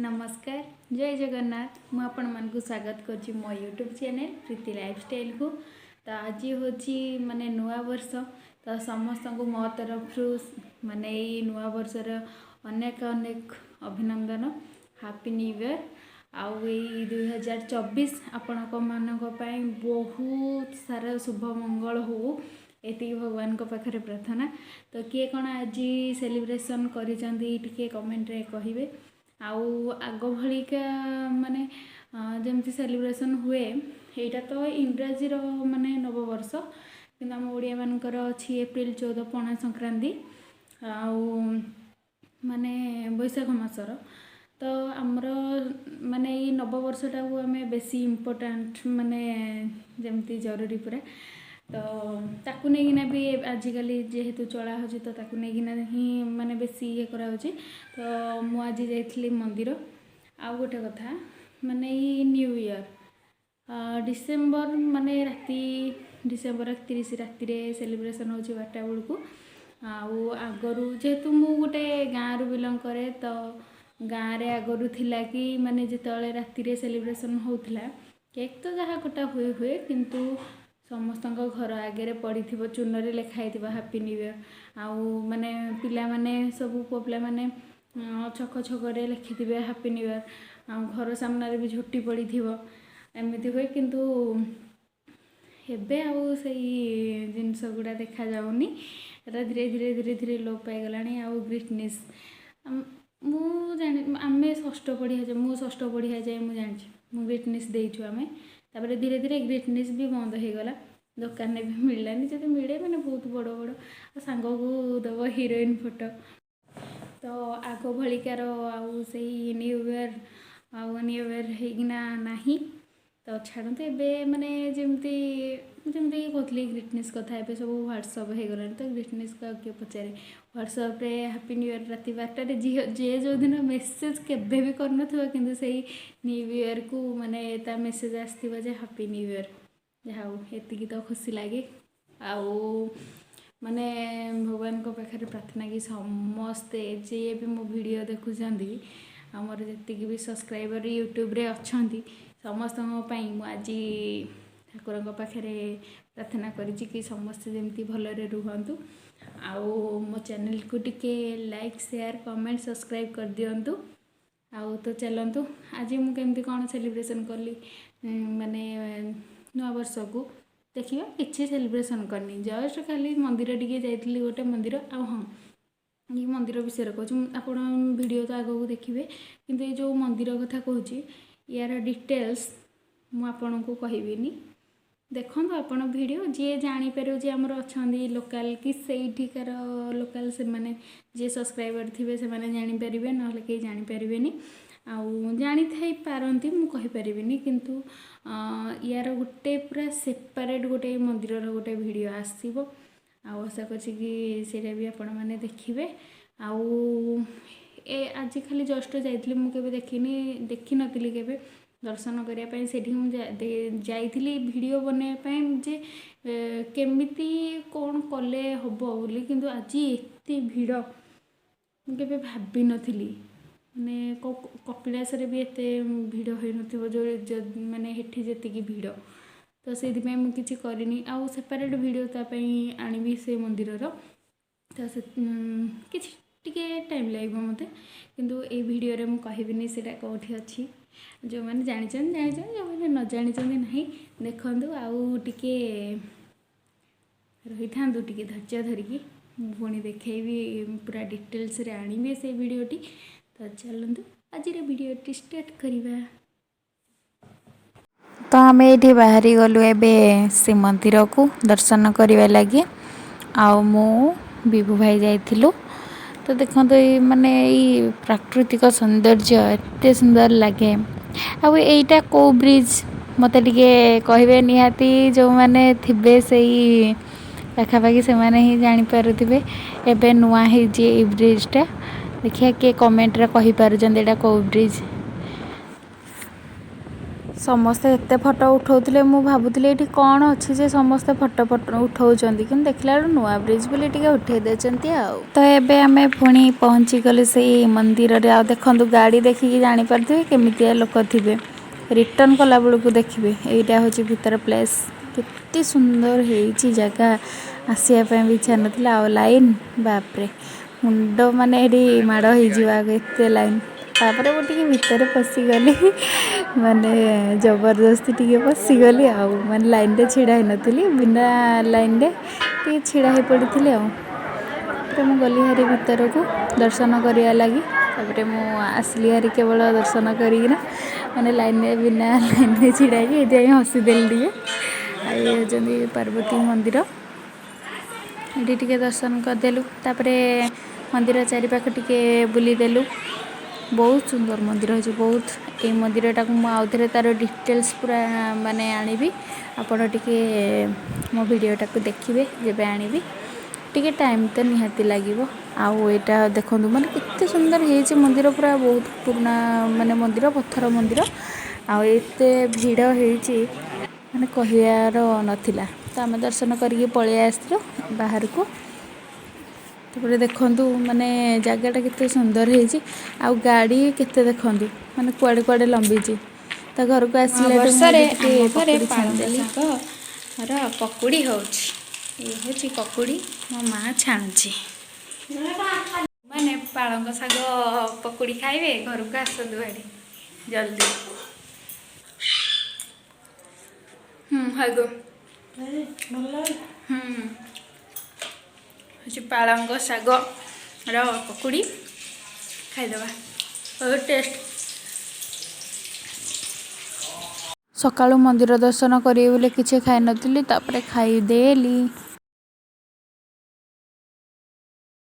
नमस्कार जय जगन्नाथ मु आपण मानकु स्वागत करछि मो यूट्यूब चैनल प्रीति लाइफस्टाइल को। तो आज हूँ माने नुआ वर्ष तो समस्त को मो तरफ माने नुआ वर्षर अनेक अनेक अभिनंदन हैप्पी न्यू ईयर आउ 2024 आपण बहुत सारा शुभ मंगल हो एति भगवान को पाखरे प्रार्थना। तो किए कौन आज सेलिब्रेशन करिसेंती कमेंट रे कहिबे। आउ आग भलिका माने जमती सेलिब्रेशन हुए यहाँ तो इंग्राजी माने नववर्ष कि आम ओडिया मानकर अच्छी एप्रिल 14 पणा संक्रांति आउ माने बैशाख मासर। तो आमर माने ये नववर्षटा को आम बेसी इम्पोर्टाट माने जमती जरूरी पूरा। तो ताकू नहीं भी आजिकल जेहेतु चला हो तो ताकू नहीं ही माने बेसी ये करा होची। तो मु आज जाइली मंदिर। आउ गोटे कथा माने न्यू ईयर डिसेम्बर माने राति डिसेम्बर 31 राति रे सेलिब्रेशन होची 12टा बेलू। आउ आगरू जेहेतु मु गोटे गाँव रु बिलंग करे तो गाँव रे आगरू थिला कि माने जिते राति रे सेलिब्रेशन होउथिला केक तो जहाँ कटा हुए हुए किंतु समस्त घर आगे पड़ी चून लिखाई हैप्पी न्यू ईयर। आउ माने पिला माने सब पुओ पिला माने छक छकरे लिखि हैप्पी न्यू ईयर। आउ घर सामने भी झुटी पड़ी एमती हुए किंतु एबे आउ सही जिनस गुड़ा देखा जाउनी धीरे धीरे धीरे धीरे लोप पाईगला। आउ ग्रीटनेस मु जानी आमे षष्ठ पढ़िया जाए मु षष्ठ पढ़िया जाए मु जानी मु ग्रीटनेस देचु आमे तापर धीरे धीरे ग्रीटनेस भी बंद हो गला दुकान में भी मिललानी जब मिले मैंने बहुत बड़ बड़ सांग को दब हीरोइन फोटो। तो आग भलिकार आउ से न्यू ईयर न्यू ईयर होना नहीं तो छाड़ते एबे माने जमती जमती कहती ग्रीटनेस कथा ए सब व्हाट्सअप हो गला। तो ग्रीटनेस को किए पचारे व्हाट्सअप रे हैप्पी न्यू ईयर राति 12टारे जे जो दिन मेसेज केबे भी करन किंतु सही न्यू ईयर को माने ता मेसेज आसथिबा जे हैप्पी न्यू ईयर जाऊ एतिकी तो खुशी लगे। आउ माने भगवान को पाखरे प्रार्थना कि समस्ते जे भी मो वीडियो देखुछंती आमर जतिक भी सब्सक्राइबर यूट्यूब रे अछंती समस्त मु आज ठाकुर पाखरे प्रार्थना करिछि कि समस्ते जमती भलरे रुहंतु। आउ मो चैनल को टिके लाइक शेयर कमेंट सब्सक्राइब कर दियंतु। आउ तो चलंतु आज मु केमती कौन सेलिब्रेशन कली माने नुआ वर्ष को देखिए किसी सेलिब्रेशन करनी जस्ट खाली मंदिर टिके जाइली गोटे मंदिर। आ हाँ ये मंदिर विषय कहूँ आप वीडियो तो आगू देखिए किंतु ये जो मंदिर कथा कहूँ यार डिटेल्स मुझे को कहबी देखो आपण वीडियो जी जापर जे आमर अच्छा लोकाल कि सहीठिकार लोकाल से माने जे सब्सक्राइबर थे से जापर ना कहीं जापर आउ जानी थाई पारती मु कहि परिबिनी किंतु यार गोटे पूरा सेपरेट गोटे मंदिर गोटे वीडियो आसीबो। आउ आशा करछि कि सेटा भी आपण माने देखिबे। आउ ए आज खाली जस्ट जाइतली मु केबे देखि नतिली केबे दर्शन करिया पई सेठी मु जाइतली वीडियो बने पई जे केमिति कोन कले हबो बोली किंतु आज एते भीड़ मु केबे भाबी नथिली माने कपिलास भी एत भिड़ हो जो माने हेठी जी भिड़ तो से मुझे करनी आउ सेपरेट वीडियो तापाई आनी से मंदिर तो से किसी टाइम लगे मत किंतु ए वीडियो रे मु कहबिनी सेटा कोठी अच्छी जो मैंने जानिछन जो मैंने न जानिछन नहीं देखंतु आउ टिके रही था टिके धैर्य धरिकी पुणी देखी पूरा डिटेल्स रे आनी से वीडियोटी। तो चलतु आज वीडियो स्टार्ट करवा। तो आम ये बाहरी गलु एवं श्री मंदिर को दर्शन करने लगे आउ मु विभू भाई जाइलु। तो देखो तो माने प्राकृतिक सौंदर्य एत सुंदर लगे। आउ एटा को ब्रिज मते टिके कहबे निहाती जो माने थिबे सही पाखापाखि से माने ही जानी पारुथिबे एबे नुआ हे जे ब्रिजटा देखिए किए कमेंट रे कहि पारुछन एटा को ब्रिज ସମସ୍ତେ ଏତେ ଫଟୋ ଉଠାଉଥିଲେ ମୁଁ ଭାବୁଥିଲି ଏଇଠି କ'ଣ ଅଛି ଯେ ସମସ୍ତେ ଫଟୋ ଉଠାଉଛନ୍ତି କିନ୍ତୁ ଦେଖିଲା ବେଳକୁ ନୂଆ ବ୍ରିଜ୍ ବୋଲି ଟିକେ ଉଠାଇ ଦେଇଛନ୍ତି ଆଉ। ତ ଏବେ ଆମେ ପୁଣି ପହଞ୍ଚିଗଲୁ ସେଇ ମନ୍ଦିରରେ। ଆଉ ଦେଖନ୍ତୁ ଗାଡ଼ି ଦେଖିକି ଜାଣିପାରୁଥିବେ କେମିତିଆ ଲୋକ ଥିବେ। ରିଟର୍ନ କଲାବେଳକୁ ଦେଖିବେ ଏଇଟା ହେଉଛି ଭିତର ପ୍ଲେସ୍। କେତେ ସୁନ୍ଦର ହେଇଛି ଜାଗା, ଆସିବା ପାଇଁ ବି ଇଚ୍ଛା ନଥିଲା। ଆଉ ଲାଇନ୍ ବାପରେ ମୁଣ୍ଡ ମାନେ ଏଠି ମାଡ଼ ହେଇଯିବ ଆଗ ଏତେ ଲାଇନ୍। ତାପରେ ମୁଁ ଟିକେ ଭିତରେ ପଶିଗଲି ମାନେ ଜବରଦସ୍ତି ଟିକେ ପଶିଗଲି ଆଉ, ମାନେ ଲାଇନ୍ରେ ଛିଡ଼ା ହେଇନଥିଲି, ବିନା ଲାଇନ୍ରେ ଟିକେ ଛିଡ଼ା ହେଇ ପଡ଼ିଥିଲି ଆଉ। ତାପରେ ମୁଁ ଗଲି ହାରି ଭିତରକୁ ଦର୍ଶନ କରିବା ଲାଗି। ତାପରେ ମୁଁ ଆସିଲି ହାରି କେବଳ ଦର୍ଶନ କରିକିନା, ମାନେ ଲାଇନ୍ରେ ବିନା ଲାଇନ୍ରେ ଛିଡ଼ା ହେଇକି ଏଇଥିପାଇଁ ହସିଦେଲି ଟିକେ। ଆଉ ଇଏ ହେଉଛନ୍ତି ପାର୍ବତୀ ମନ୍ଦିର, ଏଠି ଟିକେ ଦର୍ଶନ କରିଦେଲୁ। ତାପରେ ମନ୍ଦିର ଚାରିପାଖ ଟିକେ ବୁଲିଦେଲୁ। ବହୁତ ସୁନ୍ଦର ମନ୍ଦିର ହେଇଛି ବହୁତ। ଏଇ ମନ୍ଦିରଟାକୁ ମୁଁ ଆଉଥରେ ତା'ର ଡିଟେଲ୍ସ ପୁରା ମାନେ ଆଣିବି, ଆପଣ ଟିକେ ମୋ ଭିଡ଼ିଓଟାକୁ ଦେଖିବେ ଯେବେ ଆଣିବି। ଟିକେ ଟାଇମ୍ ତ ନିହାତି ଲାଗିବ। ଆଉ ଏଇଟା ଦେଖନ୍ତୁ ମାନେ କେତେ ସୁନ୍ଦର ହେଇଛି ମନ୍ଦିର, ପୁରା ବହୁତ ପୁରୁଣା ମାନେ ମନ୍ଦିର, ପଥର ମନ୍ଦିର। ଆଉ ଏତେ ଭିଡ଼ ହେଇଛି ମାନେ କହିବାର ନଥିଲା। ତ ଆମେ ଦର୍ଶନ କରିକି ପଳେଇ ଆସିଥିଲୁ ବାହାରକୁ। ତାପରେ ଦେଖନ୍ତୁ ମାନେ ଜାଗାଟା କେତେ ସୁନ୍ଦର ହେଇଛି। ଆଉ ଗାଡ଼ି କେତେ ଦେଖନ୍ତୁ ମାନେ କୁଆଡ଼େ କୁଆଡ଼େ ଲମ୍ବିଛି। ତା ଘରକୁ ଆସିଲାଠୁ ମୁଁ ବର୍ଷରେ ଏଠି ଟିକେ ଆମ ଘରେ ପକୁଡ଼ି ପାଳଙ୍ଗ ଛାଣିଦେଲି। ଶାଗର ପକୁଡ଼ି ହେଉଛି। ଇଏ ହେଉଛି ପକୁଡ଼ି ମୋ ମା' ଛାଣୁଛି। ମାନେ ପାଳଙ୍ଗ ଶାଗ ପକୁଡ଼ି ଖାଇବେ ଘରକୁ ଆସନ୍ତୁ ଭାରି ଜଲ୍ଦି। ହାଗୁ ହେଉଛି ପାଳଙ୍ଗ ଶାଗର ପକୁଡ଼ି, ଖାଇଦେବା ବହୁତ ଟେଷ୍ଟ। ସକାଳୁ ମନ୍ଦିର ଦର୍ଶନ କରିବି ବୋଲି କିଛି ଖାଇନଥିଲି, ତାପରେ ଖାଇଦେଲି।